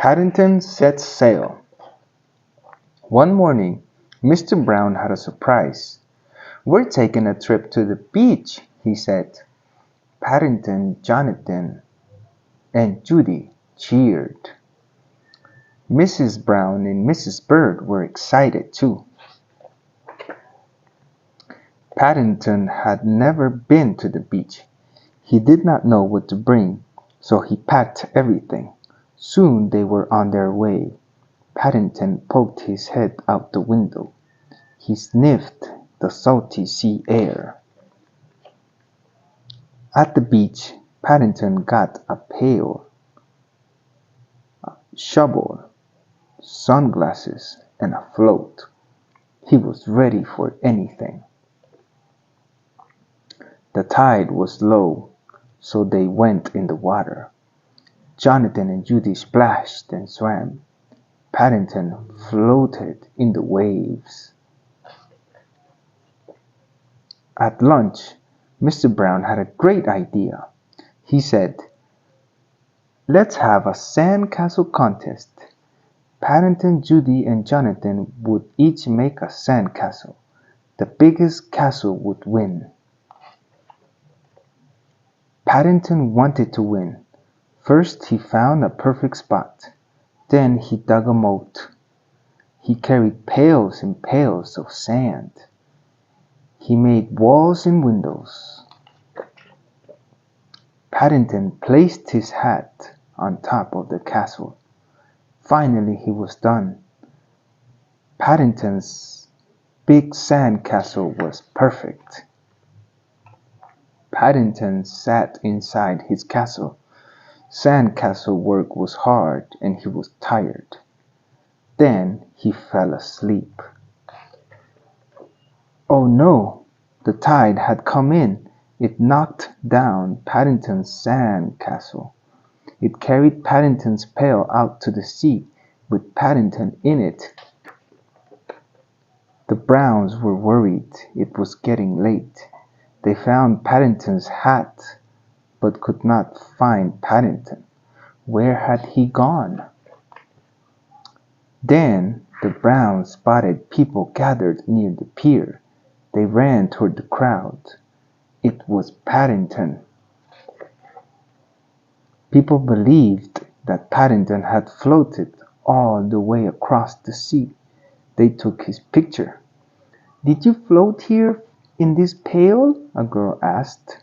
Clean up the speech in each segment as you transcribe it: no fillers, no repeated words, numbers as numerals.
Paddington sets sail. One morning, Mr. Brown had a surprise. "We're taking a trip to the beach," he said. Paddington, Jonathan, and Judy cheered. Mrs. Brown and Mrs. Bird were excited too. Paddington had never been to the beach. He did not know what to bring, so he packed everything. Soon they were on their way. Paddington poked his head out the window. He sniffed the salty sea air. At the beach, Paddington got a pail, a shovel, sunglasses, and a float. He was ready for anything. The tide was low, so they went in the water. Jonathan and Judy splashed and swam. Paddington floated in the waves. At lunch, Mr. Brown had a great idea. He said, "Let's have a sand castle contest." Paddington, Judy, and Jonathan would each make a sand castle. The biggest castle would win. Paddington wanted to win. First he found a perfect spot. Then he dug a moat. He carried pails and pails of sand. He made walls and windows. Paddington placed his hat on top of the castle. Finally he was done. Paddington's big sand castle was perfect. Paddington sat inside his castle. Sand castle work was hard and he was tired. Then he fell asleep. Oh no! The tide had come in. It knocked down Paddington's sand castle. It carried Paddington's pail out to the sea, with Paddington in it. The Browns were worried. It was getting late. They found Paddington's hat, but could not find Paddington. Where had he gone? Then the Browns spotted people gathered near the pier. They ran toward the crowd. It was Paddington. People believed that Paddington had floated all the way across the sea. They took his picture. "Did you float here in this pail?" a girl asked.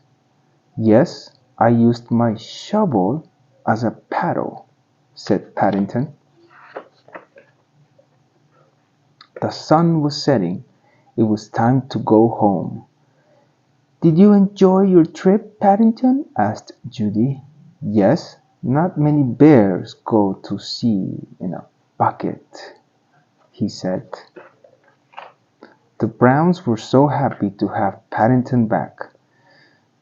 "Yes, I used my shovel as a paddle," said Paddington. The sun was setting. It was time to go home. "Did you enjoy your trip, Paddington?" asked Judy. "Yes, not many bears go to sea in a bucket," he said. The Browns were so happy to have Paddington back.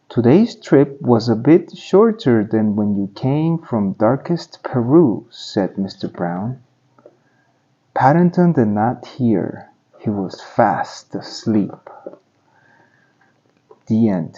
"Today's trip was a bit shorter than when you came from darkest Peru," said Mr. Brown. Paddington did not hear. He was fast asleep. The end.